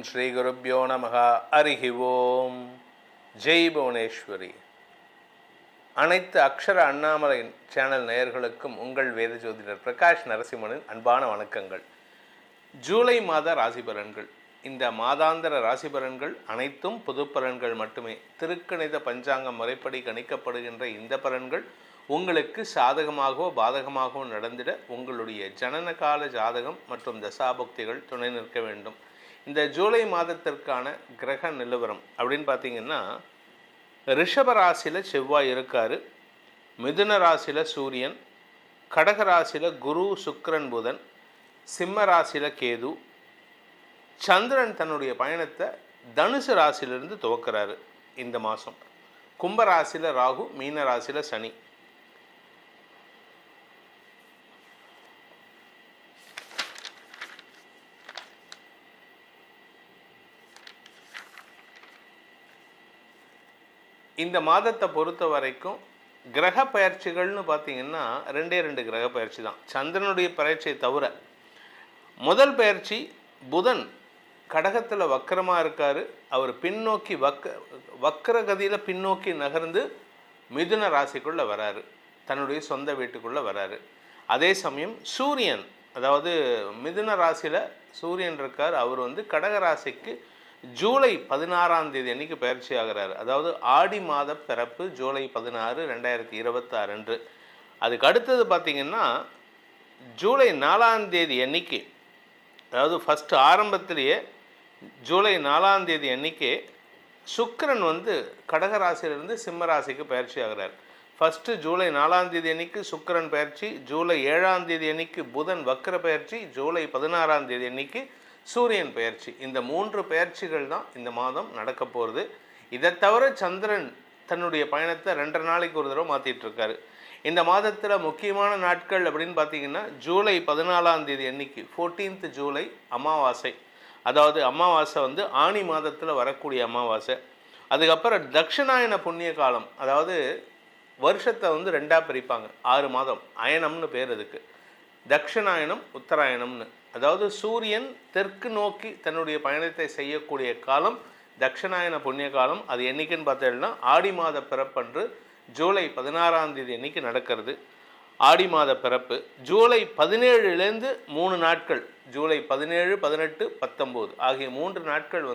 ஸ்ரீ குருப்யோ நமஹ. ஹரிஹி ஓம். ஜெய் புவனேஸ்வரி. அனைத்து அக்ஷர அண்ணாமலை சேனல் நேயர்களுக்கும் உங்கள் வேத ஜோதிடர் பிரகாஷ் நரசிம்மனின் அன்பான வணக்கங்கள். ஜூலை மாத ராசி பலன்கள். இந்த மாதாந்திர ராசி பலன்கள் அனைத்தும் பொது பலன்கள் மட்டுமே. திருக்கணித பஞ்சாங்கம் முறைப்படி கணிக்கப்படுகின்ற இந்த பலன்கள் உங்களுக்கு சாதகமாகவோ பாதகமாகவோ நடந்திட உங்களுடைய ஜனன கால ஜாதகம் மற்றும் தசாபுக்திகள் துணை நிற்க வேண்டும். இந்த ஜூலை மாதத்திற்கான கிரக நிலவரம் அப்படின்னு பார்த்தீங்கன்னா, ரிஷப ராசியில் செவ்வாய் இருக்கார், மிதுன ராசியில் சூரியன், கடக ராசியில் குரு சுக்கிரன் புதன், சிம்ம ராசியில் கேது, சந்திரன் தன்னுடைய பயணத்தை தனுசு ராசியிலிருந்து துவக்கிறாரு இந்த மாதம். கும்ப ராசியில் ராகு, மீன ராசியில் சனி. இந்த மாதத்தை பொறுத்த வரைக்கும் கிரக பயிற்சிகள்னு பார்த்தீங்கன்னா ரெண்டு கிரக பயிற்சி தான். சந்திரனுடைய பயிற்சியை தவிர முதல் பயிற்சி புதன் கடகத்தில் வக்கரமாக இருக்கார். அவர் பின்னோக்கி வக்கரகதியில் பின்னோக்கி நகர்ந்து மிதுன ராசிக்குள்ளே வராரு, தன்னுடைய சொந்த வீட்டுக்குள்ளே வராரு. அதே சமயம் சூரியன், அதாவது மிதுன ராசியில் சூரியன் இருக்கார், அவர் கடக ராசிக்கு ஜூலை 16ஆம் தேதி அன்றைக்கி பயிற்சி ஆகிறார். அதாவது ஆடி மாத பிறப்பு ஜூலை 16, 2026 அன்று. அதுக்கு அடுத்தது பார்த்திங்கன்னா ஜூலை 4ஆம் தேதி அன்றைக்கி, அதாவது ஃபஸ்ட்டு ஆரம்பத்திலேயே ஜூலை 4ஆம் தேதி அன்றைக்கி சுக்கிரன் கடக ராசியிலிருந்து சிம்ம ராசிக்கு பயிற்சி ஆகிறார். ஃபஸ்ட்டு ஜூலை 4ஆம் தேதி அன்றைக்கி சுக்கிரன் பயிற்சி, ஜூலை 7ஆம் தேதி அன்றைக்கி புதன் வக்கர பயிற்சி, ஜூலை 16ஆம் தேதி அன்றைக்கி சூரியன் பயிற்சி. இந்த 3 பயிற்சிகள் தான் இந்த மாதம் நடக்க போகிறது. இதை தவிர சந்திரன் தன்னுடைய பயணத்தை 2 நாளைக்கு ஒரு தடவை மாற்றிட்டுருக்காரு. இந்த மாதத்தில் முக்கியமான நாட்கள் அப்படின்னு பார்த்தீங்கன்னா, ஜூலை 14ஆம் தேதி அன்னைக்கு 14th ஜூலை அமாவாசை. அதாவது அமாவாசை ஆனி மாதத்தில் வரக்கூடிய அமாவாசை. அதுக்கப்புறம் தட்சிணாயன புண்ணிய காலம், அதாவது வருஷத்தை 2ஆக பிரிப்பாங்க. 6 மாதம், அயனம்னு பேர் அதுக்கு. தட்சிணாயனம், உத்தராயணம்னு. அதாவது சூரியன் தெற்கு நோக்கி தன்னுடைய பயணத்தை செய்யக்கூடிய காலம் தட்சிணாயன புண்ணிய காலம். அது என்றைக்குன்னு பார்த்தீங்கன்னா ஆடி மாத பிறப்பன்று ஜூலை 16ஆம் தேதி அன்றைக்கி நடக்கிறது. ஆடி மாத பிறப்பு ஜூலை 17லேருந்து 3 நாட்கள், ஜூலை 17, 18, 19 ஆகிய 3 நாட்கள்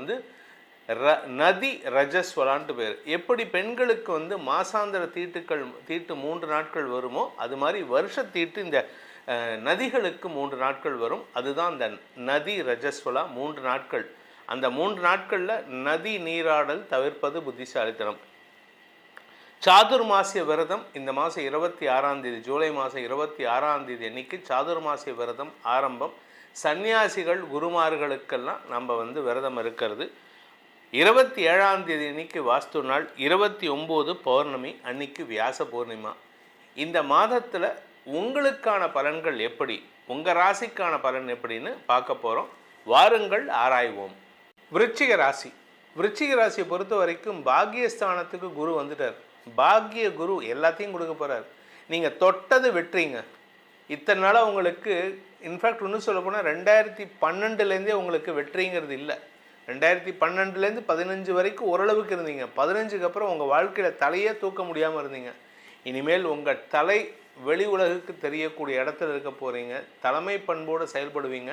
நதி ரஜஸ்வலான்ட்டு பேர். எப்படி பெண்களுக்கு மாசாந்திர தீட்டு 3 நாட்கள் வருமோ, அது மாதிரி வருஷ தீட்டு இந்த நதிகளுக்கு 3 நாட்கள் வரும். அதுதான் அந்த நதி ரஜஸ்வலா 3 நாட்கள். அந்த 3 நாட்களில் நதி நீராடல் தவிர்ப்பது புத்திசாலித்தனம். சாதுர்மாசிய விரதம் இந்த மாதம் 26ஆம் தேதி, ஜூலை மாதம் 26ஆம் தேதி அன்னைக்கு சாதுர்மாசிய விரதம் ஆரம்பம். சன்னியாசிகள் குருமார்களுக்கெல்லாம் நம்ம விரதம் இருக்கிறது. 27ஆம் தேதி அன்னைக்கு வாஸ்து நாள், 29 பௌர்ணமி, அன்னைக்கு வியாச பூர்ணிமா. இந்த மாதத்தில் உங்களுக்கான பலன்கள் எப்படி, உங்கள் ராசிக்கான பலன் எப்படின்னு பார்க்க போகிறோம். வாருங்கள் ஆராய்வோம். விருச்சிக ராசி. விருச்சிக ராசியை பொறுத்த வரைக்கும் பாக்கியஸ்தானத்துக்கு குரு வந்துட்டார். பாக்கிய குரு எல்லாத்தையும் கொடுக்க போகிறார். நீங்கள் தொட்டது வெற்றிங்க. இத்தனை நாளாக உங்களுக்கு இன்ஃபேக்ட் இன்னும் சொல்ல போனால் 2012லேருந்தே உங்களுக்கு வெற்றிங்கிறது இல்லை. 2012லேருந்து 15 வரைக்கும் ஓரளவுக்கு இருந்தீங்க. 15க்கு அப்புறம் உங்கள் வாழ்க்கையில் தலையே தூக்க முடியாமல் இருந்தீங்க. இனிமேல் உங்கள் தலை வெளி உலகுக்கு தெரியக்கூடிய இடத்துல இருக்க போகிறீங்க. தலைமை பண்போடு செயல்படுவீங்க.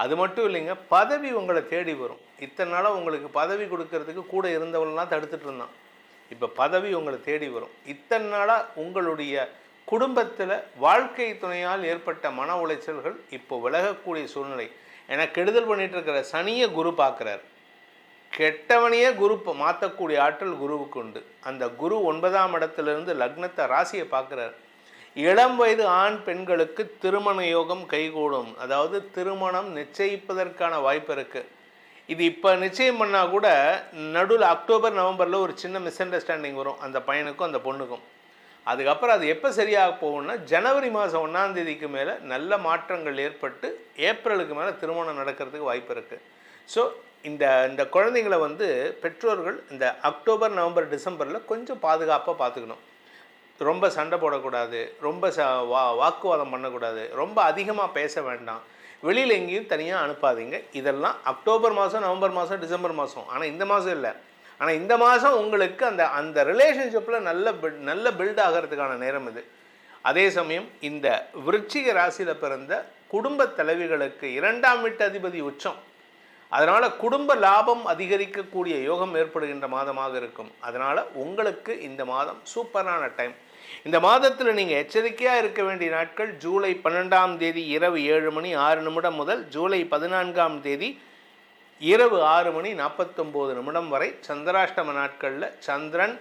அது மட்டும் இல்லைங்க, பதவி உங்களை தேடி வரும். இத்தனை நாளாக உங்களுக்கு பதவி கொடுக்கறதுக்கு கூட இருந்தவங்களாம் தடுத்துட்டு இருந்தான். இப்போ பதவி உங்களை தேடி வரும். இத்தனை நாளாக உங்களுடைய குடும்பத்தில் வாழ்க்கை துணையால் ஏற்பட்ட மன உளைச்சல்கள் இப்போ விலகக்கூடிய சூழ்நிலை. ஏன்னா கெடுதல் பண்ணிகிட்டு இருக்கிற சனியை குரு பார்க்குறார். கெட்டவனையே குரு மாற்றக்கூடிய ஆற்றல் குருவுக்கு உண்டு. அந்த குரு 9ஆம் இடத்துலேருந்து லக்னத்தை ராசியை பார்க்குறார். இளம் வயது ஆண் பெண்களுக்கு திருமண யோகம் கைகூடும். அதாவது திருமணம் நிச்சயிப்பதற்கான வாய்ப்பு இருக்குது. இது இப்போ நிச்சயம் பண்ணால் கூட நடுவில் அக்டோபர் நவம்பரில் ஒரு சின்ன மிஸ் அண்டர்ஸ்டாண்டிங் வரும் அந்த பையனுக்கும் அந்த பொண்ணுக்கும். அதுக்கப்புறம் அது எப்போ சரியாக போகும்னா ஜனவரி மாதம் 1ஆம் தேதிக்கு மேலே நல்ல மாற்றங்கள் ஏற்பட்டு ஏப்ரலுக்கு மேலே திருமணம் நடக்கிறதுக்கு வாய்ப்பு இருக்குது. ஸோ இந்த குழந்தைங்களை பெற்றோர்கள் இந்த அக்டோபர் நவம்பர் டிசம்பரில் கொஞ்சம் பாதுகாப்பாக பார்த்துக்கணும். ரொம்ப சண்டை போடக்கூடாது, ரொம்ப வாக்குவாதம் பண்ணக்கூடாது, ரொம்ப அதிகமாக பேச வேண்டாம். வெளியில் எங்கேயும் தனியாக அனுப்பாதீங்க. இதெல்லாம் அக்டோபர் மாதம், நவம்பர் மாதம், டிசம்பர் மாதம். ஆனால் இந்த மாதம் இல்லை. ஆனால் இந்த மாதம் உங்களுக்கு அந்த ரிலேஷன்ஷிப்பில் நல்ல பில்ட் ஆகிறதுக்கான நேரம் இது. அதே சமயம் இந்த விருச்சிக ராசியில் பிறந்த குடும்ப தலைவிகளுக்கு 2ஆம் வீட்டு அதிபதி உச்சம். அதனால் குடும்ப லாபம் அதிகரிக்கக்கூடிய யோகம் ஏற்படுகின்ற மாதமாக இருக்கும். அதனால் உங்களுக்கு இந்த மாதம் சூப்பரான டைம். இந்த மாதத்தில் நீங்கள் எச்சரிக்கையாக இருக்க வேண்டிய நாட்கள் ஜூலை 12ஆம் தேதி இரவு 7:06 முதல் ஜூலை 14ஆம் தேதி இரவு 6:49 வரை சந்திராஷ்டம நாட்களில் சந்திரன்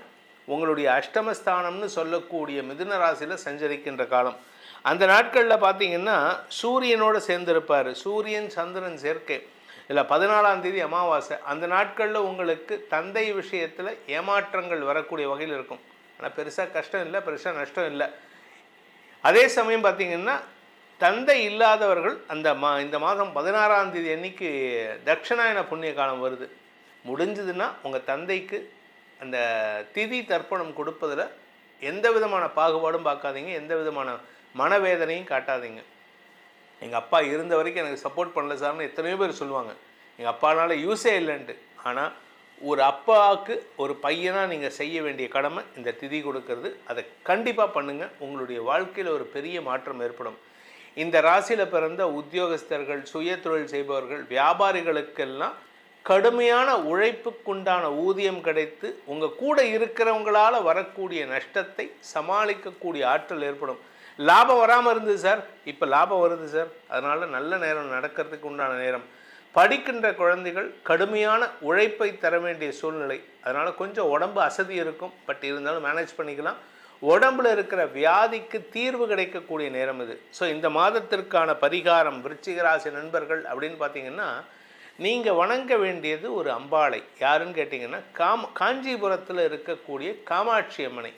உங்களுடைய அஷ்டமஸ்தானம்னு சொல்லக்கூடிய மிதுன ராசியில் சஞ்சரிக்கின்ற காலம். அந்த நாட்களில் பார்த்தீங்கன்னா சூரியனோடு சேர்ந்திருப்பார். சூரியன் சந்திரன் சேர்க்கை. இல்லை 14ஆம் தேதி அமாவாசை. அந்த நாட்களில் உங்களுக்கு தந்தை விஷயத்தில் ஏமாற்றங்கள் வரக்கூடிய வகையில் இருக்கும். ஆனால் பெருசாக கஷ்டம் இல்லை, பெருசாக நஷ்டம் இல்லை. அதே சமயம் பார்த்திங்கன்னா தந்தை இல்லாதவர்கள் இந்த மாதம் 16ஆம் தேதி அன்னைக்கு தட்சிணாயன புண்ணிய காலம் வருது. முடிஞ்சதுன்னா உங்கள் தந்தைக்கு அந்த திதி தர்ப்பணம் கொடுப்பதில் எந்த விதமான பாகுபாடும் பார்க்காதீங்க, எந்த விதமான மனவேதனையும் காட்டாதீங்க. எங்கள் அப்பா இருந்த வரைக்கும் எனக்கு சப்போர்ட் பண்ணல சார்னு எத்தனையோ பேர் சொல்லுவாங்க. எங்கள் அப்பானால யூஸே இல்லைன்ட்டு. ஆனால் ஒரு அப்பாவுக்கு ஒரு பையனாக நீங்கள் செய்ய வேண்டிய கடமை இந்த திதி கொடுக்கறது. அதை கண்டிப்பாக பண்ணுங்கள். உங்களுடைய வாழ்க்கையில் ஒரு பெரிய மாற்றம் ஏற்படும். இந்த ராசியில் பிறந்த உத்தியோகஸ்தர்கள், சுய தொழில் செய்பவர்கள், வியாபாரிகளுக்கெல்லாம் கடுமையான உழைப்புக்குண்டான ஊதியம் கிடைத்து உங்கள் கூட இருக்கிறவங்களால் வரக்கூடிய நஷ்டத்தை சமாளிக்கக்கூடிய ஆற்றல் ஏற்படும். லாபம் வராமல் இருந்தது சார், இப்போ லாபம் வருது சார். அதனால் நல்ல நேரம் நடக்கிறதுக்கு உண்டான நேரம். படிக்கின்ற குழந்தைகள் கடுமையான உழைப்பை தர வேண்டிய சூழ்நிலை. அதனால் கொஞ்சம் உடம்பு அசதி இருக்கும். பட் இருந்தாலும் மேனேஜ் பண்ணிக்கலாம். உடம்புல இருக்கிற வியாதிக்கு தீர்வு கிடைக்கக்கூடிய நேரம் இது. ஸோ இந்த மாதத்திற்கான பரிகாரம் விருச்சிக ராசி நண்பர்கள் அப்படின்னு பார்த்தீங்கன்னா, நீங்கள் வணங்க வேண்டியது ஒரு அம்பாளை. யாருன்னு கேட்டிங்கன்னா காஞ்சிபுரத்தில் இருக்கக்கூடிய காமாட்சி அம்மனை.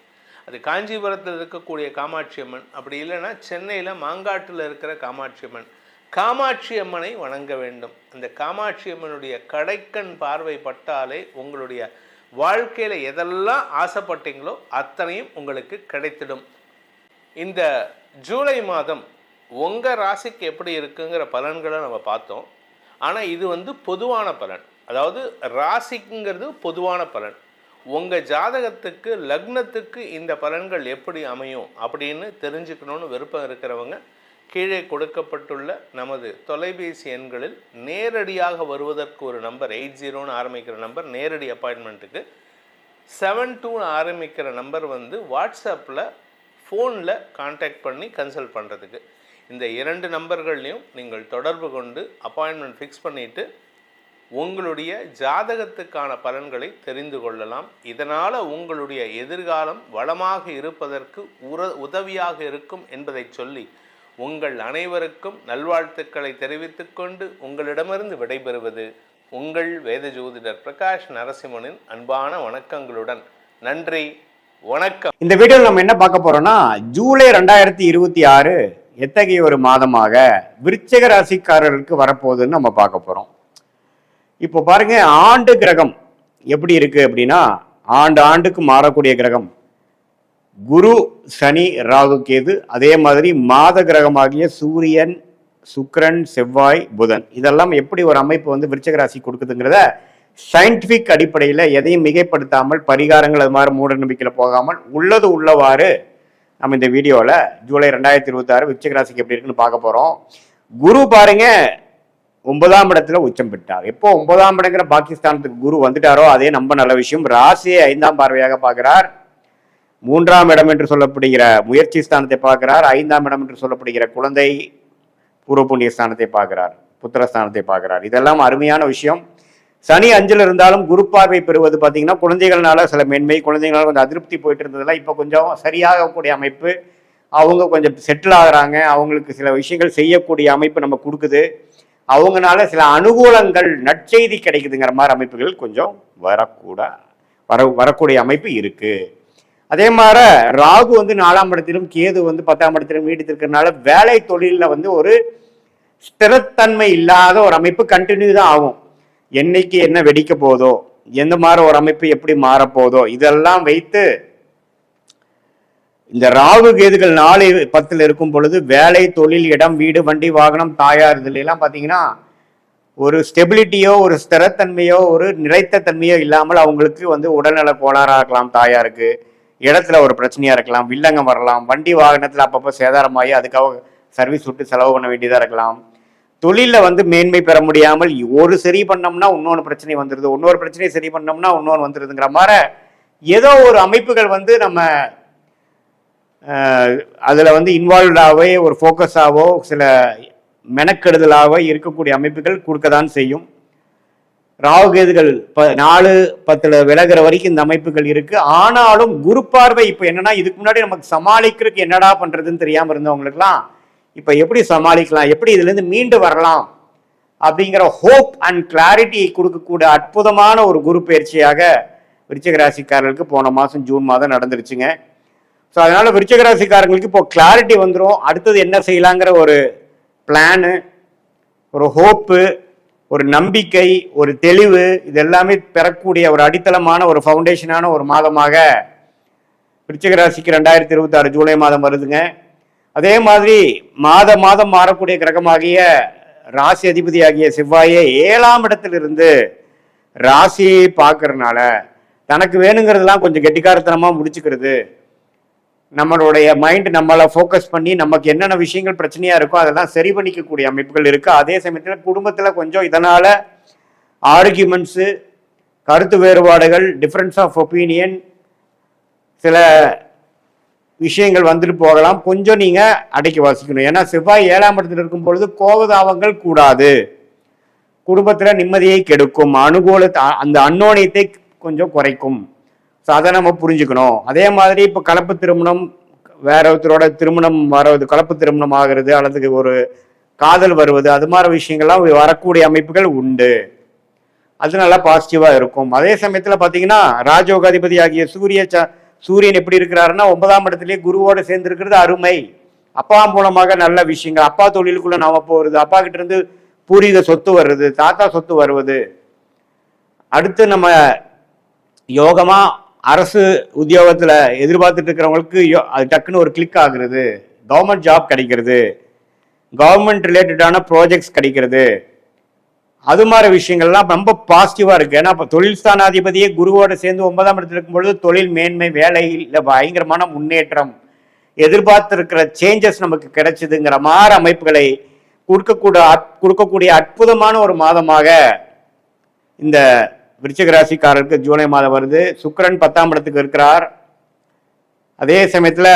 அது காஞ்சிபுரத்தில் இருக்கக்கூடிய காமாட்சி அம்மன், அப்படி இல்லைன்னா சென்னையில் மாங்காட்டில் இருக்கிற காமாட்சி அம்மன். காமாட்சி அம்மனை வணங்க வேண்டும். அந்த காமாட்சி அம்மனுடைய கடைக்கண் பார்வை பட்டாலே உங்களுடைய வாழ்க்கையில் எதெல்லாம் ஆசைப்பட்டீங்களோ அத்தனையும் உங்களுக்கு கிடைத்திடும். இந்த ஜூலை மாதம் உங்கள் ராசிக்கு எப்படி இருக்குங்கிற பலன்களை நம்ம பார்த்தோம். ஆனால் இது பொதுவான பலன். அதாவது ராசிக்குங்கிறது பொதுவான பலன். உங்கள் ஜாதகத்துக்கு லக்னத்துக்கு இந்த பலன்கள் எப்படி அமையும் அப்படின்னு தெரிஞ்சுக்கணுன்னு விருப்பம் இருக்கிறவங்க கீழே கொடுக்கப்பட்டுள்ள நமது தொலைபேசி எண்களில் நேரடியாக வருவதற்கு ஒரு நம்பர் 80ன்னு ஆரம்பிக்கிற நம்பர் நேரடி அப்பாயின்மெண்ட்டுக்கு, 72 ஆரம்பிக்கிற நம்பர் வாட்ஸ்அப்பில் ஃபோனில் கான்டாக்ட் பண்ணி கன்சல்ட் பண்ணுறதுக்கு. இந்த 2 நம்பர்கள்லையும் நீங்கள் தொடர்பு கொண்டு அப்பாயின்மெண்ட் ஃபிக்ஸ் பண்ணிவிட்டு உங்களுடைய ஜாதகத்துக்கான பலன்களை தெரிந்து கொள்ளலாம். இதனால் உங்களுடைய எதிர்காலம் வளமாக இருப்பதற்கு உதவியாக இருக்கும் என்பதை சொல்லி உங்கள் அனைவருக்கும் நல்வாழ்த்துக்களை தெரிவித்துக்கொண்டு உங்களிடமிருந்து விடைபெறுவது உங்கள் வேத ஜோதிடர் பிரகாஷ் நரசிம்மனின் அன்பான வணக்கங்களுடன். நன்றி, வணக்கம். இந்த வீடியோவில் நம்ம என்ன பார்க்க போறோம்னா, ஜூலை 2026 எத்தகைய ஒரு மாதமாக விருச்சிக ராசிக்காரர்களுக்கு வரப்போகுதுன்னு நம்ம பார்க்க போறோம். இப்போ பாருங்க, ஆண்டு கிரகம் எப்படி இருக்கு அப்படின்னா, ஆண்டுக்கு மாறக்கூடிய கிரகம் குரு, சனி, ராகு, கேது. அதே மாதிரி மாத கிரகமாகிய சூரியன், சுக்கிரன், செவ்வாய், புதன். இதெல்லாம் எப்படி ஒரு அமைப்பு விருச்சிக ராசி கொடுக்குதுங்கிறத சயின்டிபிக் அடிப்படையில் எதையும் மிகைப்படுத்தாமல், பரிகாரங்கள் அது மாதிரி மூட நம்பிக்கையில் போகாமல் உள்ளது உள்ளவாறு நம்ம இந்த வீடியோவில் ஜூலை 2026 விருச்சிக ராசிக்கு எப்படி இருக்குன்னு பார்க்க போகிறோம். குரு பாருங்க 9ஆம் இடத்துல உச்சம் பெற்றார். எப்போ 9ஆம் இடங்கிற பாகிஸ்தானத்துக்கு குரு வந்துட்டாரோ அதே ரொம்ப நல்ல விஷயம். ராசியை 5ஆம் பார்வையாக பார்க்கிறார். 3ஆம் இடம் என்று சொல்லப்படுகிற முயற்சி ஸ்தானத்தை பார்க்கிறார். 5ஆம் இடம் என்று சொல்லப்படுகிற குழந்தை பூர்வ புண்ணிய ஸ்தானத்தை பார்க்கிறார். புத்திரஸ்தானத்தை பார்க்கிறார். இதெல்லாம் அருமையான விஷயம். சனி 5ல் இருந்தாலும் குரு பார்வை பெறுவது பார்த்தீங்கன்னா, குழந்தைகள்னால சில மேன்மை, குழந்தைகளால் கொஞ்சம் அதிருப்தி போயிட்டு இருந்ததெல்லாம் இப்போ கொஞ்சம் சரியாகக்கூடிய அமைப்பு. அவங்க கொஞ்சம் செட்டில் ஆகுறாங்க. அவங்களுக்கு சில விஷயங்கள் செய்யக்கூடிய அமைப்பு நம்ம கொடுக்குது. அவங்கனால சில அனுகூலங்கள், நற்செய்தி கிடைக்குதுங்கிற மாதிரி அமைப்புகள் கொஞ்சம் வரக்கூடிய அமைப்பு இருக்கு. அதே மாதிரி ராகு 4ஆம் இடத்திலும் கேது 10ஆம் இடத்திலும் நீடித்திருக்கிறதுனால வேலை தொழிலில் ஒரு ஸ்திரத்தன்மை இல்லாத ஒரு அமைப்பு கண்டினியூ தான் ஆகும். என்னைக்கு என்ன வெடிக்க போதோ, எந்த மாதிரி ஒரு அமைப்பு எப்படி மாறப்போதோ, இதெல்லாம் வைத்து இந்த ராகு கேதுகள் 4-10 இருக்கும் பொழுது வேலை, தொழில், இடம், வீடு, வண்டி, வாகனம், தாயார், இதுல எல்லாம் பார்த்தீங்கன்னா ஒரு ஸ்டெபிலிட்டியோ ஒரு ஸ்திரத்தன்மையோ ஒரு நிலைத்த தன்மையோ இல்லாமல் அவங்களுக்கு வந்து உடல்நல கோளாறாக இருக்கலாம். தாயாருக்கு இடத்துல ஒரு பிரச்சனையா இருக்கலாம், வில்லங்கம் வரலாம், வண்டி வாகனத்தில் அப்பப்போ சேதாரமாகி அதுக்காக சர்வீஸ் விட்டு செலவு பண்ண வேண்டியதாக இருக்கலாம். தொழிலில் வந்து மேன்மை பெற முடியாமல் ஒரு சரி பண்ணோம்னா இன்னொன்று பிரச்சனை வந்துடுது, இன்னொரு பிரச்சனையை சரி பண்ணோம்னா இன்னொன்று வந்துடுதுங்கிற மாதிரி ஏதோ ஒரு அமைப்புகள் வந்து நம்ம அதில் வந்து இன்வால்வ்டாகவே ஒரு ஃபோக்கஸாகவோ சில மெனக்கெடுதலாக இருக்கக்கூடிய அமைப்புகள் கொடுக்கதான் செய்யும். ராகுகேதுகள் 4-10 விலகிற வரைக்கும் இந்த அமைப்புகள் இருக்கு. ஆனாலும் குரு பார்வை இப்போ என்னன்னா, இதுக்கு முன்னாடி நமக்கு சமாளிக்கிறதுக்கு என்னடா பண்றதுன்னு தெரியாம இருந்தவங்களுக்குலாம் இப்போ எப்படி சமாளிக்கலாம், எப்படி இதுல இருந்து மீண்டு வரலாம் அப்படிங்கிற ஹோப் அண்ட் கிளாரிட்டி கொடுக்கக்கூடிய அற்புதமான ஒரு குரு பயிற்சியாக விருச்சிக ராசிக்காரர்களுக்கு போன மாதம் ஜூன் மாதம் நடந்துருச்சுங்க. ஸோ அதனால விருச்சிக ராசிக்காரங்களுக்கு இப்போ கிளாரிட்டி வந்துடும். அடுத்தது என்ன செய்யலாங்கிற ஒரு பிளானு, ஒரு ஹோப்பு, ஒரு நம்பிக்கை, ஒரு தெளிவு, இது எல்லாமே பெறக்கூடிய ஒரு அடித்தளமான ஒரு ஃபவுண்டேஷனான ஒரு மாதமாக விருச்சிக ராசிக்கு 2026 ஜூலை மாதம் வருதுங்க. அதே மாதிரி மாதம் மாறக்கூடிய கிரகமாகிய ராசி அதிபதியாகிய செவ்வாயே 7ஆம் இடத்திலிருந்து ராசியை பார்க்கறதுனால தனக்கு வேணுங்கிறதுலாம் கொஞ்சம் கெட்டிக்காரத்தனமாக முடிச்சுக்கிறது, நம்மளுடைய மைண்ட் நம்மளை ஃபோக்கஸ் பண்ணி நமக்கு என்னென்ன விஷயங்கள் பிரச்சனையா இருக்கோ அதெல்லாம் சரி பண்ணிக்கக்கூடிய அமைப்புகள் இருக்கு. அதே சமயத்தில் குடும்பத்தில் கொஞ்சம் இதனால ஆர்கியூமெண்ட்ஸு, கருத்து வேறுபாடுகள், டிஃப்ரென்ஸ் ஆஃப் ஒப்பீனியன், சில விஷயங்கள் வந்துட்டு போகலாம். கொஞ்சம் நீங்க அடக்கி வாசிக்கணும். ஏன்னா செவ்வாய் 7ஆம் இடத்துல இருக்கும் பொழுது கோபதாபங்கள் கூடாது, குடும்பத்துல நிம்மதியை கெடுக்கும், அந்த அன்னோனியத்தை கொஞ்சம் குறைக்கும். ஸோ அதை நம்ம புரிஞ்சுக்கணும். அதே மாதிரி இப்போ கலப்பு திருமணம், வேற ஒருத்தரோட திருமணம் வர்றது, கலப்பு திருமணம் ஆகிறது அல்லது ஒரு காதல் வருவது, அது மாதிரி விஷயங்கள்லாம் வரக்கூடிய அமைப்புகள் உண்டு. அது நல்லா பாசிட்டிவா இருக்கும். அதே சமயத்துல பாத்தீங்கன்னா ராஜயோகாதிபதி ஆகிய சூரியன் எப்படி இருக்கிறாருன்னா 9ஆம் இடத்துலயே குருவோட சேர்ந்து இருக்கிறது அருமை. அப்பா மூலமாக நல்ல விஷயங்கள், அப்பா தொழிலுக்குள்ள நாம போறது, அப்பா கிட்ட இருந்து பூர்வீக சொத்து வர்றது, தாத்தா சொத்து வருவது, அடுத்து நம்ம யோகமா அரசு உத்தியோகத்துல எதிர்பார்த்துட்டு இருக்கிறவங்களுக்கு அது டக்குன்னு ஒரு கிளிக் ஆகுறது, கவர்மெண்ட் ஜாப் கிடைக்கிறது, கவர்மெண்ட் ரிலேட்டடான ப்ராஜெக்ட்ஸ் கிடைக்கிறது, அது மாதிரி விஷயங்கள்லாம் ரொம்ப பாசிட்டிவா இருக்கு. ஏன்னா இப்போ தொழில் ஸ்தானாதிபதியே குருவோட சேர்ந்து 9ஆம் இடத்துல இருக்கும் பொழுது தொழில் மேன்மை, வேலையில் பயங்கரமான முன்னேற்றம், எதிர்பார்த்திருக்கிற சேஞ்சஸ் நமக்கு கிடைச்சதுங்கிற மாதிரி அமைப்புகளை கொடுக்கக்கூடிய அற்புதமான ஒரு மாதமாக இந்த விருச்சிக ராசிக்காரருக்கு ஜூலை மாதம் வருது. சுக்கிரன் 10ஆம் இடத்துக்கு இருக்கிறார். அதே சமயத்துல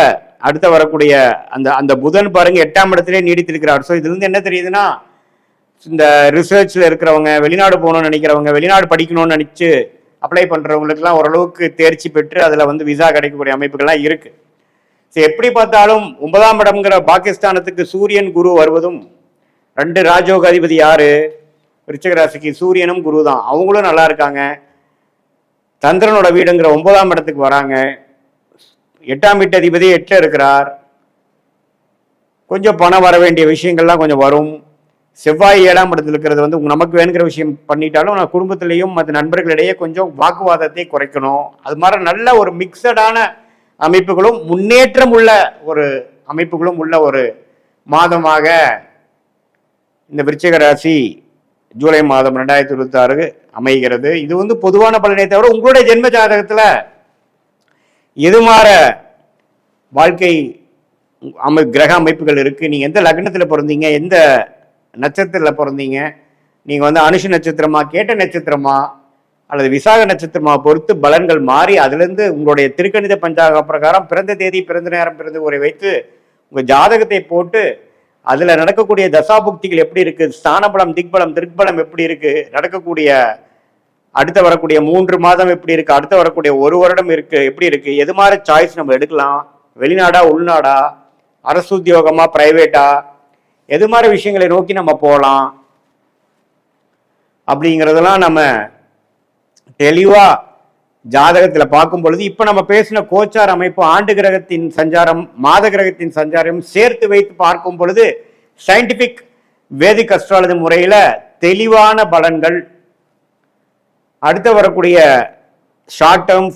அடுத்த வரக்கூடிய அந்த புதன் பாருங்க 8ஆம் இடத்திலே நீடித்திருக்கிறார். ஸோ இதுல இருந்து என்ன தெரியுதுன்னா, இந்த ரிசர்ச்ல இருக்கிறவங்க, வெளிநாடு போகணும்னு நினைக்கிறவங்க, வெளிநாடு படிக்கணும்னு நினைச்சு அப்ளை பண்றவங்களுக்குலாம் ஓரளவுக்கு தேர்ச்சி பெற்று அதுல வந்து விசா கிடைக்கக்கூடிய அமைப்புகள்லாம் இருக்கு. ஸோ எப்படி பார்த்தாலும் 9ஆம் இடம்ங்கிற பாகிஸ்தானத்துக்கு சூரியன் குரு வருவதும், 2 ராஜயோக அதிபதி யாரு, விருச்சிக ராசிக்கு சூரியனும் குரு தான், அவங்களும் நல்லா இருக்காங்க. சந்திரனோட வீடுங்கிற 9ஆம் இடத்துக்கு வராங்க. 8ஆம் வீட்டு அதிபதி 8ல இருக்கிறார். கொஞ்சம் பணம் வர வேண்டிய விஷயங்கள்லாம் கொஞ்சம் வரும். செவ்வாய் 7ஆம் இடத்துல இருக்கிறது வந்து நமக்கு வேணுங்கிற விஷயம் பண்ணிட்டாலும் நான் குடும்பத்திலையும் மற்ற நண்பர்களிடையே கொஞ்சம் வாக்குவாதத்தை குறைக்கணும். அது மாதிரி நல்ல ஒரு மிக்சடான அமைப்புகளும் முன்னேற்றம் உள்ள ஒரு அமைப்புகளும் உள்ள ஒரு மாதமாக இந்த விருச்சிக ராசி ஜூலை மாதம் 2026 அமைகிறது. இது வந்து பொதுவான பலனை தவிர உங்களுடைய ஜென்ம ஜாதகத்துல எது மாற வாழ்க்கை கிரக அமைப்புகள் இருக்கு, நீங்க எந்த லக்னத்துல பிறந்தீங்க, எந்த நட்சத்திரத்துல பிறந்தீங்க, நீங்க வந்து அனுஷ நட்சத்திரமா, கேட்ட நட்சத்திரமா அல்லது விசாக நட்சத்திரமா பொறுத்து பலன்கள் மாறி அதுல இருந்து உங்களுடைய திருக்கணித பஞ்சாங்க பிரகாரம் பிறந்த தேதி, பிறந்த நேரம், பிறந்த ஊரை வைத்து உங்க ஜாதகத்தை போட்டு அதுல நடக்கக்கூடிய தசாபுக்திகள் எப்படி இருக்கு, ஸ்தானபலம், திக்பலம், திருக்பலம் எப்படி இருக்கு, நடக்கக்கூடிய அடுத்த வரக்கூடிய 3 மாதம் எப்படி இருக்கு, அடுத்த வரக்கூடிய 1 வருடம் இருக்கு எப்படி இருக்கு, எது மாதிரி சாய்ஸ் நம்ம எடுக்கலாம், வெளிநாடா உள்நாடா, அரசு உத்தியோகமா பிரைவேட்டா, எது மாதிரி விஷயங்களை நோக்கி நம்ம போகலாம் அப்படிங்கிறதெல்லாம் நம்ம தெளிவா ஜாதகத்துல பார்க்கும் பொழுது இப்ப நம்ம பேசின கோச்சார் அமைப்பு, ஆண்டு கிரகத்தின் சஞ்சாரம், மாத கிரகத்தின் சஞ்சாரம் சேர்த்து வைத்து பார்க்கும் பொழுது சயின்டிபிக் வேதிக் அஸ்ட்ராலஜி முறையில தெளிவான பலன்கள், அடுத்த வரக்கூடிய ஷார்ட் டேர்ம்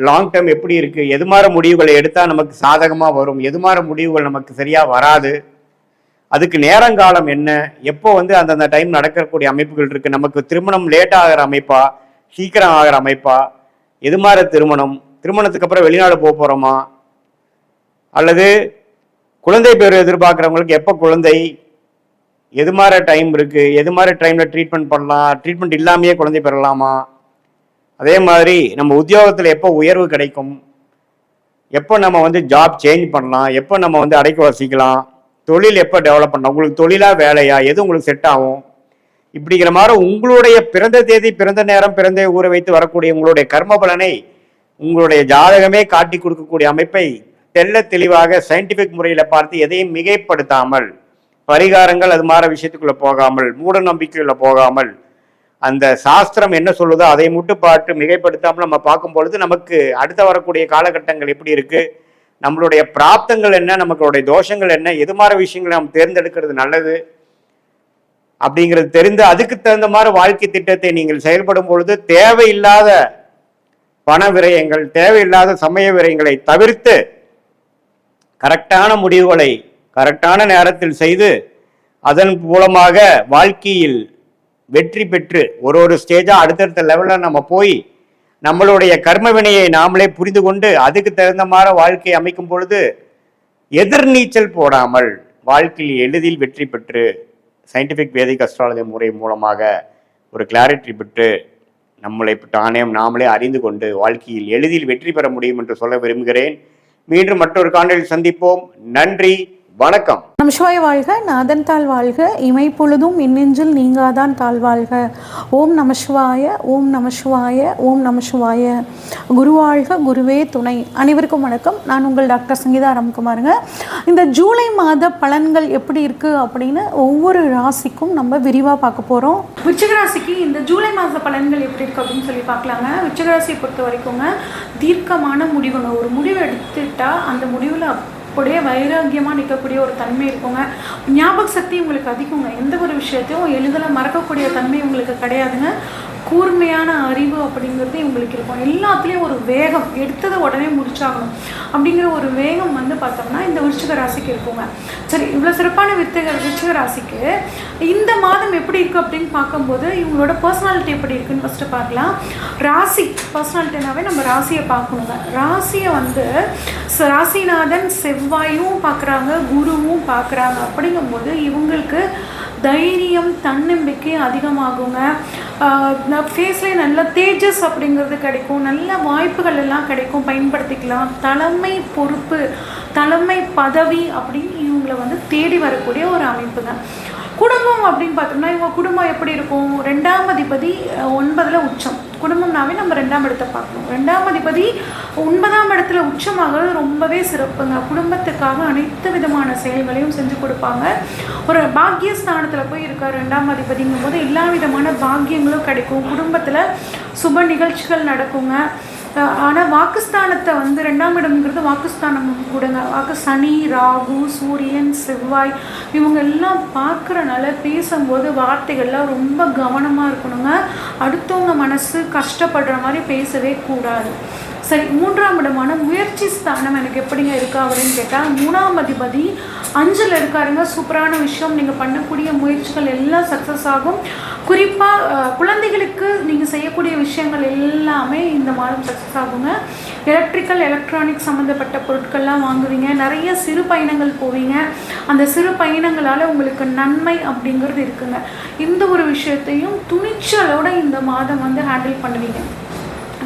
லாங் டேர்ம் எப்படி இருக்குது, எது மாதிரி முடிவுகளை எடுத்தால் நமக்கு சாதகமாக வரும், எது மாதிரி முடிவுகள் நமக்கு சரியாக வராது, அதுக்கு நேரங்காலம் என்ன, எப்போ வந்து அந்தந்த டைம் நடக்கக்கூடிய அமைப்புகள் இருக்குது, நமக்கு திருமணம் லேட் ஆகிற அமைப்பா சீக்கிரம் ஆகிற அமைப்பா, எது மாதிரி திருமணத்துக்கு அப்புறம் வெளிநாடு போக போகிறோமா, அல்லது குழந்தை பேர் எதிர்பார்க்குறவங்களுக்கு எப்போ குழந்தை, எது மாதிரி டைம் இருக்குது, எது மாதிரி டைமில் ட்ரீட்மெண்ட் பண்ணலாம், ட்ரீட்மெண்ட் இல்லாமையே குழந்தை பெறலாமா, அதே மாதிரி நம்ம உத்தியோகத்தில் எப்போ உயர்வு கிடைக்கும், எப்போ நம்ம வந்து ஜாப் சேஞ்ச் பண்ணலாம், எப்போ நம்ம வந்து அடைக்க வசிக்கலாம், தொழில் எப்போ டெவலப் பண்ணலாம், உங்களுக்கு தொழிலாக வேலையா, எது உங்களுக்கு செட் ஆகும், இப்படிங்கிற மாதிரி உங்களுடைய பிறந்த தேதி, பிறந்த நேரம், பிறந்த ஊரை வைத்து வரக்கூடிய உங்களுடைய கர்ம பலனை உங்களுடைய ஜாதகமே காட்டி கொடுக்கக்கூடிய அமைப்பை தெள்ள தெளிவாக சயின்டிஃபிக் முறையில் பார்த்து எதையும் மிகைப்படுத்தாமல், பரிகாரங்கள் அது மாதிரி விஷயத்துக்குள்ள போகாமல், மூட நம்பிக்கைக்குள்ள போகாமல், அந்த சாஸ்திரம் என்ன சொல்லுதோ அதை மட்டும் பார்த்து மிகைப்படுத்தாமல் நம்ம பார்க்கும் பொழுது நமக்கு அடுத்த வரக்கூடிய காலகட்டங்கள் எப்படி இருக்கு, நம்மளுடைய பிராப்தங்கள் என்ன, நமக்களுடைய தோஷங்கள் என்ன, எது மாதிரி விஷயங்களை நம்ம தேர்ந்தெடுக்கிறது நல்லது அப்படிங்கிறது தெரிந்து அதுக்கு தகுந்த மாதிரி வாழ்க்கை திட்டத்தை நீங்கள் செயல்படும் பொழுது தேவையில்லாத பண விரயங்கள், தேவையில்லாத சமய விரயங்களை தவிர்த்து கரெக்டான முடிவுகளை கரெக்டான நேரத்தில் செய்து அதன் மூலமாக வாழ்க்கையில் வெற்றி பெற்று ஒரு ஸ்டேஜா அடுத்தடுத்த லெவலில் நம்ம போய் நம்மளுடைய கர்ம வினையை நாமளே புரிந்து கொண்டு அதுக்கு தகுந்த மாதிரி வாழ்க்கையை அமைக்கும் பொழுது எதிர்நீச்சல் போடாமல் வாழ்க்கையில் எளிதில் வெற்றி பெற்று சயின்டிஃபிக் வேதிக் அஸ்ட்ராலஜி முறை மூலமாக ஒரு கிளாரிட்டி பெற்று நம்மளை நாமளே அறிந்து கொண்டு வாழ்க்கையில் எளிதில் வெற்றி பெற முடியும் என்று சொல்ல விரும்புகிறேன். மீண்டும் மற்றொரு காணொளியில் சந்திப்போம். நன்றி, வணக்கம். நமசிவாய வாழ்க, நாதன் தாழ் வாழ்க, இமைப்பொழுதும் இன்னெஞ்சில் நீங்காதான் தாழ்வாழ்க. ஓம் நமசிவாய, ஓம் நமசிவாய, ஓம் நமசிவாய. குருவாழ்க, குருவே துணை. அனைவருக்கும் வணக்கம். நான் உங்கள் டாக்டர் சங்கீதா ராம்குமாருங்க. இந்த ஜூலை மாத பலன்கள் எப்படி இருக்குது அப்படின்னு ஒவ்வொரு ராசிக்கும் நம்ம விரிவாக பார்க்க போகிறோம். விருச்சிக ராசிக்கு இந்த ஜூலை மாத பலன்கள் எப்படி இருக்குது அப்படின்னு சொல்லி பார்க்கலாங்க. விருச்சிக ராசியை பொறுத்த வரைக்குங்க தீர்க்கமான முடிவுங்க. ஒரு முடிவு எடுத்துட்டா அந்த முடிவில் அப்படியே வைராக்கியமாக நிற்கக்கூடிய ஒரு தன்மை இருக்குங்க. ஞாபக சக்தி உங்களுக்கு அதிகங்க. எந்த ஒரு விஷயத்தையும் எளிதில் மறக்கக்கூடிய தன்மை உங்களுக்கு கிடையாதுங்க. கூர்மையான அறிவு அப்படிங்கிறது உங்களுக்கு இருக்கும். எல்லாத்துலேயும் ஒரு வேகம், எடுத்ததை உடனே முடிச்சாகணும் அப்படிங்கிற ஒரு வேகம் வந்து பார்த்தோம்னா இந்த விருச்சிக ராசிக்கு இருக்குங்க. சரி, இவ்வளோ சிறப்பான விருச்சிக ராசிக்கு இந்த மாதம் எப்படி இருக்குது அப்படின்னு பார்க்கும்போது இவங்களோட பர்சனாலிட்டி எப்படி இருக்குன்னு ஃபஸ்ட்டு பார்க்கலாம். ராசி பர்சனாலிட்டினாவே நம்ம ராசியை பார்க்கணுங்க. ராசியை வந்து ராசிநாதன் செவ்வாயும் பார்க்குறாங்க, குருவும் பார்க்குறாங்க. அப்படிங்கும்போது இவங்களுக்கு தைரியம், தன்னம்பிக்கை அதிகமாகுங்க. ஃபேஸ்லேயே நல்ல தேஜஸ் அப்படிங்கிறது கிடைக்கும். நல்ல வாய்ப்புகள் எல்லாம் கிடைக்கும், பயன்படுத்திக்கலாம். தலைமை பொறுப்பு, தலைமை பதவி அப்படின்னு இவங்களை வந்து தேடி வரக்கூடிய ஒரு அமைப்புங்க. குடும்பம் அப்படின்னு பார்த்தோம்னா இவங்க குடும்பம் எப்படி இருக்கும், 2ஆம் அதிபதி 9ல் உச்சம். குடும்பம்னாவே நம்ம 2ஆம் இடத்தை பார்க்கணும். 2ஆம் அதிபதி 9ஆம் இடத்துல உச்சமாகிறது ரொம்பவே சிறப்புங்க. குடும்பத்துக்காக அனைத்து விதமான செயல்களையும் செஞ்சு கொடுப்பாங்க. ஒரு பாக்கியஸ்தானத்தில் போய் இருக்கார் 2ஆம் அதிபதிங்கும் போது எல்லா விதமான பாக்கியங்களும் கிடைக்கும். குடும்பத்தில் சுப நிகழ்ச்சிகள் நடக்குங்க. ஆனால் வாக்குஸ்தானத்தை வந்து 2ஆம் இடம்ங்கிறது வாக்குஸ்தானம் கூடங்க. சனி, ராகு, சூரியன், செவ்வாய் இவங்க எல்லாம் பார்க்குறனால பேசும்போது வார்த்தைகள்லாம் ரொம்ப கவனமாக இருக்கணுங்க. அடுத்தவங்க மனசு கஷ்டப்படுற மாதிரி பேசவே கூடாது. சரி, 3ஆம் இடமான முயற்சி ஸ்தானம் எனக்கு எப்படிங்க இருக்கா அப்படின்னு கேட்டால் 3ஆம் அதிபதி 5ல் இருக்காருங்க. சூப்பரான விஷயம். நீங்கள் பண்ணக்கூடிய முயற்சிகள் எல்லாம் சக்ஸஸ் ஆகும். குறிப்பாக குழந்தைகளுக்கு நீங்கள் செய்யக்கூடிய விஷயங்கள் எல்லாமே இந்த மாதம் சக்ஸஸ் ஆகுங்க. எலக்ட்ரானிக் சம்மந்தப்பட்ட பொருட்கள்லாம் வாங்குவீங்க. நிறைய சிறு பயணங்கள் போவீங்க. அந்த சிறு பயணங்களால் உங்களுக்கு நன்மை அப்படிங்கிறது இருக்குங்க. இந்த ஒரு விஷயத்தையும் துணிச்சலோட இந்த மாதம் வந்து ஹேண்டில் பண்ணுவீங்க.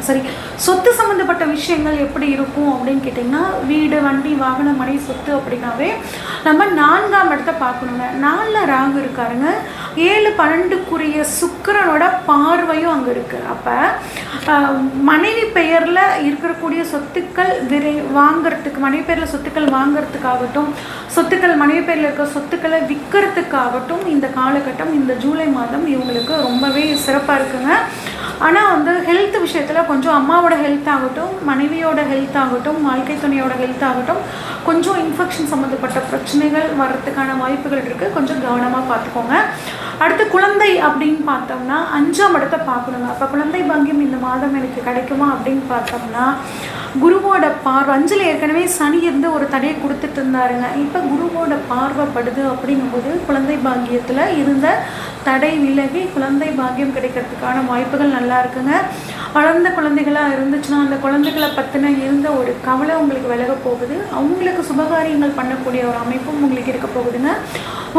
சரி, சொத்து சம்மந்தப்பட்ட விஷயங்கள் எப்படி இருக்கும் அப்படின்னு கேட்டிங்கன்னா வீடு, வண்டி, வாகனம், மனை, சொத்து அப்படின்னாவே நம்ம 4ஆம் இடத்தை பார்க்கணுங்க. 4ல் ராகு இருக்காருங்க. 7, 12க்குரிய சுக்கிரனோட பார்வையும் அங்கே இருக்குது. அப்போ மனைவி பெயரில் இருக்கக்கூடிய சொத்துக்கள் வாங்கிறதுக்கு, மனைவி பேரில் சொத்துக்கள் வாங்கிறதுக்காகட்டும், மனைவி பேரில் இருக்கிற சொத்துக்களை விற்கிறதுக்காகட்டும் இந்த காலகட்டம், இந்த ஜூலை மாதம் இவங்களுக்கு ரொம்பவே சிறப்பாக இருக்குங்க. ஆனால் வந்து ஹெல்த் விஷயத்தில் கொஞ்சம் அம்மாவோட ஹெல்த் ஆகட்டும், மனைவியோட ஹெல்த் ஆகட்டும், வாழ்க்கை துணையோட ஹெல்த் ஆகட்டும், கொஞ்சம் இன்ஃபெக்ஷன் சம்மந்தப்பட்ட பிரச்சனைகள் வர்றதுக்கான வாய்ப்புகள் இருக்குது. கொஞ்சம் கவனமாக பார்த்துக்கோங்க. அடுத்து குழந்தை அப்படின்னு பார்த்தோம்னா 5ஆம் இடத்தை பார்க்கணுங்க. அப்போ குழந்தை பாக்கியம் இந்த மாதம் எனக்கு கிடைக்குமா அப்படின்னு பார்த்தோம்னா குருவோட பார்வை 5ல் ஏற்கனவே சனி இருந்து ஒரு தடையை கொடுத்துட்டு இருந்தாருங்க. இப்போ குருவோட பார்வைப்படுது அப்படிங்கும்போது குழந்தை பாக்கியத்தில் இருந்த தடை விலகி குழந்தை பாக்கியம் கிடைக்கிறதுக்கான வாய்ப்புகள் நல்லா இருக்குங்க. வளர்ந்த குழந்தைகளாக இருந்துச்சுன்னா அந்த குழந்தைகளை பற்றின இருந்த ஒரு கவலை உங்களுக்கு விலக போகுது. அவங்களுக்கு சுபகாரியங்கள் பண்ணக்கூடிய ஒரு அமைப்பும் உங்களுக்கு இருக்க போகுதுங்க.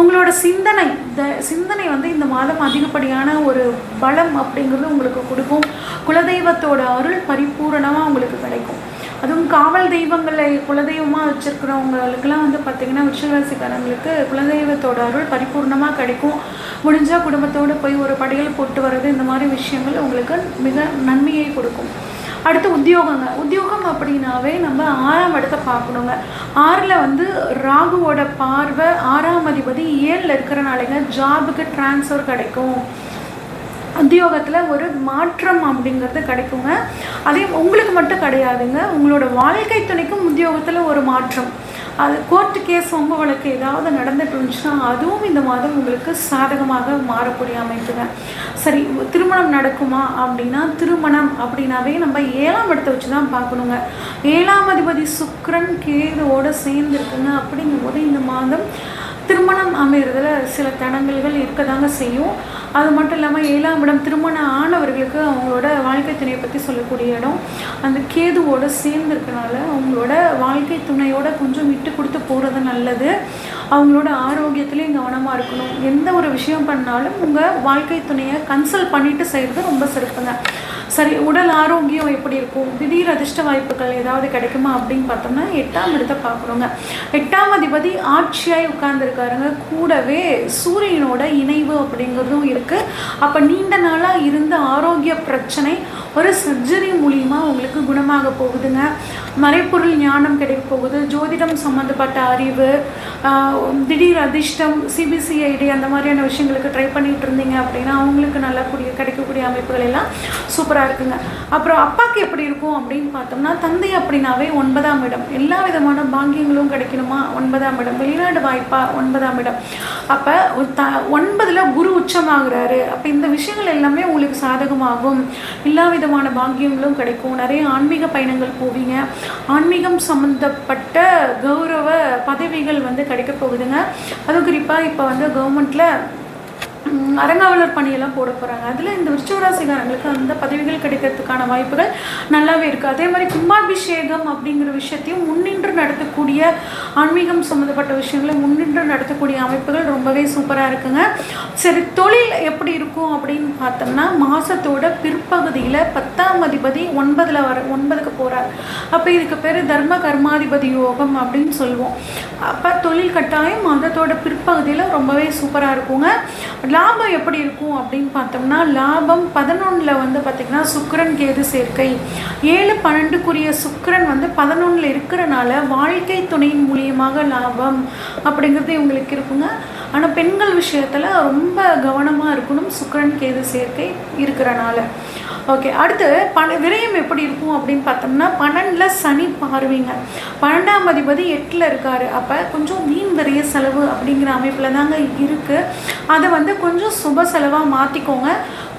உங்களோட சிந்தனை வந்து இந்த மாதம் அதிகப்படியான ஒரு பலம் அப்படிங்கிறது உங்களுக்கு கொடுக்கும். குலதெய்வத்தோட அருள் பரிபூரணமாக உங்களுக்கு கிடைக்கும். அதுவும் காவல் தெய்வங்களை குலதெய்வமாக வச்சுருக்கிறவங்களுக்கெல்லாம் வந்து பார்த்திங்கன்னா விருச்சிகராசிக்காரங்களுக்கு குலதெய்வத்தோட அருள் பரிபூர்ணமாக கிடைக்கும். முடிஞ்சால் குடும்பத்தோடு போய் ஒரு படையல் போட்டு வர்றது இந்த மாதிரி விஷயங்கள் உங்களுக்கு மிக நன்மையை கொடுக்கும். அடுத்து உத்தியோகம் அப்படின்னாவே நம்ம 6ஆம் இடத்தை பார்க்கணுங்க. 6ல் வந்து ராகுவோட பார்வை 6ஆம் அதிபதி 7ல் இருக்கிறனாலேங்க ஜாபுக்கு ட்ரான்ஸ்ஃபர் கிடைக்கும். உத்தியோகத்தில் ஒரு மாற்றம் அப்படிங்கிறது கிடைக்குங்க. அதே உங்களுக்கு மட்டும் கிடையாதுங்க, உங்களோட வாழ்க்கை துணைக்கும் உத்தியோகத்தில் ஒரு மாற்றம். அது கோர்ட்டு கேஸ் வம்பு வழக்கு ஏதாவது நடந்துட்டு இருந்துச்சுன்னா அதுவும் இந்த மாதம் உங்களுக்கு சாதகமாக மாறக்கூடிய அமைப்புங்க. சரி, திருமணம் நடக்குமா அப்படின்னா திருமணம் அப்படின்னாவே நம்ம 7ஆம் இடத்தை வச்சு தான் பார்க்கணுங்க. 7ஆம் அதிபதி சுக்கிரன் கேதுவோடு சேர்ந்துருக்குங்க. அப்படிங்கும்போது இந்த மாதம் திருமணம் அமைகிறதுல சில தடங்கல்கள் இருக்க தாங்க செய்யும். அது மட்டும் இல்லாமல் 7ஆம் இடம் திருமணம் ஆனவர்களுக்கு அவங்களோட வாழ்க்கை துணையை பற்றி சொல்லக்கூடிய இடம். அந்த கேதுவோடு சேர்ந்துருக்கனால அவங்களோட வாழ்க்கை துணையோட கொஞ்சம் விட்டு கொடுத்து போகிறது நல்லது. அவங்களோட ஆரோக்கியத்துலேயும் கவனமாக இருக்கணும். எந்த ஒரு விஷயம் பண்ணாலும் உங்கள் வாழ்க்கை துணையை கன்சல்ட் பண்ணிவிட்டு செய்கிறது ரொம்ப சிறப்புங்க. சரி, உடல் ஆரோக்கியம் எப்படி இருக்கும், திடீர் அதிர்ஷ்ட வாய்ப்புகள் ஏதாவது கிடைக்குமா அப்படின்னு பார்த்தோம்னா 8ஆம் இடத்தை பார்க்குறோங்க. 8ஆம் அதிபதி ஆட்சியாய் உட்கார்ந்துருக்காருங்க. கூடவே சூரியனோட இணைவு அப்படிங்கிறதும் இருக்குது. அப்போ நீண்ட நாளாக இருந்த ஆரோக்கிய பிரச்சனை ஒரு சர்ஜரி மூலியமாக உங்களுக்கு குணமாக போகுதுங்க. மறைப்பொருள் ஞானம் கிடைக்க போகுது. ஜோதிடம் சம்மந்தப்பட்ட அறிவு, திடீர் அதிர்ஷ்டம், சிபிசிஐடி அந்த மாதிரியான விஷயங்களுக்கு ட்ரை பண்ணிகிட்டு இருந்தீங்க அப்படின்னா அவங்களுக்கு நல்லா கிடைக்கக்கூடிய அமைப்புகள் எல்லாம் சூப்பராக இருக்குங்க. அப்புறம் அப்பாவுக்கு எப்படி இருக்கும் அப்படின்னு பார்த்தோம்னா தந்தை அப்படின்னாவே 9ஆம் இடம். எல்லா விதமான பாக்கியங்களும் கிடைக்கணுமா 9ஆம் இடம். வெளிநாடு வாய்ப்பா 9ஆம் இடம். அப்போ 9ல் குரு உச்சமாகிறாரு. அப்போ இந்த விஷயங்கள் எல்லாமே உங்களுக்கு சாதகமாகும். எல்லா விதமான பாக்கியங்களும் கிடைக்கும். நிறைய ஆன்மீக பயணங்கள் போவீங்க. ஆன்மீகம் சம்மந்தப்பட்ட கௌரவ பதவிகள் வந்து கிடைக்க போகுதுங்க. அதுவும் குறிப்பாக இப்போ வந்து கவர்மெண்ட்டில் அரங்காவலர் பணியெல்லாம் போட போகிறாங்க. அதில் இந்த விருச்சிகராசிக்காரங்களுக்கு அந்த பதவிகள் கிடைக்கிறதுக்கான வாய்ப்புகள் நல்லாவே இருக்குது. அதே மாதிரி கும்பாபிஷேகம் அப்படிங்கிற விஷயத்தையும் முன்னின்று நடத்தக்கூடிய ஆன்மீகம் சம்மந்தப்பட்ட விஷயங்களை முன்னின்று நடத்தக்கூடிய அமைப்புகள் ரொம்பவே சூப்பராக இருக்குங்க. சரி, தொழில் எப்படி இருக்கும் அப்படின்னு பார்த்தோம்னா மாதத்தோட பிற்பகுதியில் 10ஆம் அதிபதி 9க்கு போகிறார். அப்போ இதுக்கு பேர் தர்ம கர்மாதிபதி யோகம் அப்படின்னு சொல்லுவோம். அப்போ தொழில் கட்டாயம் மாதத்தோட பிற்பகுதியில் ரொம்பவே சூப்பராக இருக்குங்க. லாபம் எப்படி இருக்கும் அப்படின்னு பார்த்தோம்னா லாபம் 11ல் வந்து பார்த்திங்கன்னா சுக்கிரன் கேது சேர்க்கை. 7-12க்குரிய சுக்கிரன் வந்து 11ல் இருக்கிறனால வாழ்க்கை துணையின் மூலியமாக லாபம் அப்படிங்கிறது இவங்களுக்கு இருக்குங்க. ஆனால் பெண்கள் விஷயத்தில் ரொம்ப கவனமாக இருக்கணும் சுக்கிரன் கேது சேர்க்கை இருக்கிறனால. ஓகே, அடுத்து விரயம் எப்படி இருக்கும் அப்படின்னு பார்த்தோம்னா 12ல் சனி பார்வைங்க. 12ஆம் அதிபதி 8ல் இருக்கார். அப்போ கொஞ்சம் வீண் விரைய செலவு அப்படிங்கிற அமைப்பில் தாங்க இருக்குது. அதை வந்து கொஞ்சம் சுப செலவாக மாற்றிக்கோங்க.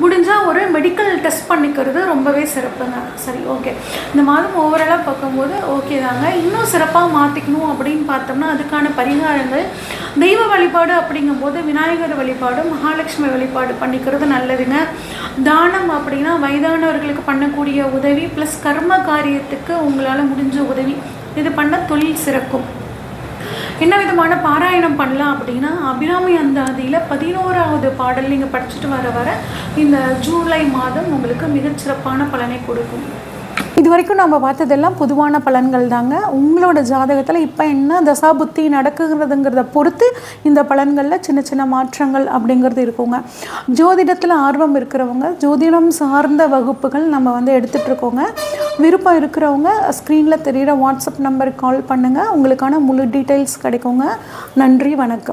முடிஞ்சால் ஒரு மெடிக்கல் டெஸ்ட் பண்ணிக்கிறது ரொம்பவே சிறப்புங்க. சரி, ஓகே, இந்த மாதம் ஓவராலாக பார்க்கும்போது ஓகே தாங்க. இன்னும் சிறப்பாக மாற்றிக்கணும் அப்படின்னு பார்த்தோம்னா அதுக்கான பரிகாரங்கள் தெய்வ வழிபாடு அப்படிங்கும்போது விநாயகர் வழிபாடு, மகாலட்சுமி வழிபாடு பண்ணிக்கிறது நல்லதுங்க. தானம் அப்படின்னா வயதானவர்களுக்கு பண்ணக்கூடிய உதவி ப்ளஸ் கர்ம காரியத்துக்கு உங்களால் முடிஞ்ச உதவி இது பண்ண தொழில் சிறக்கும். என்ன விதமான பாராயணம் பண்ணலாம் அப்படின்னா அபிராமி அந்தாதியில் 11வது பாடல் நீங்கள் படிச்சுட்டு வர இந்த ஜூலை மாதம் உங்களுக்கு மிகச்சிறப்பான பலனை கொடுக்கும். இது வரைக்கும் நம்ம பார்த்ததெல்லாம் பொதுவான பலன்கள் தாங்க. உங்களோட ஜாதகத்தில் இப்போ என்ன தசாபுத்தி நடக்குங்கிறதுங்கிறத பொறுத்து இந்த பலன்களில் சின்ன சின்ன மாற்றங்கள் அப்படிங்கிறது இருக்குங்க. ஜோதிடத்தில் ஆர்வம் இருக்கிறவங்க ஜோதிடம் சார்ந்த வகுப்புகள் நம்ம வந்து எடுத்துகிட்ருக்கோங்க. விருப்பம் இருக்கிறவங்க ஸ்க்ரீனில் தெரிகிற வாட்ஸ்அப் நம்பருக்கு கால் பண்ணுங்கள். உங்களுக்கான முழு டீட்டெயில்ஸ் கிடைக்குங்க. நன்றி, வணக்கம்.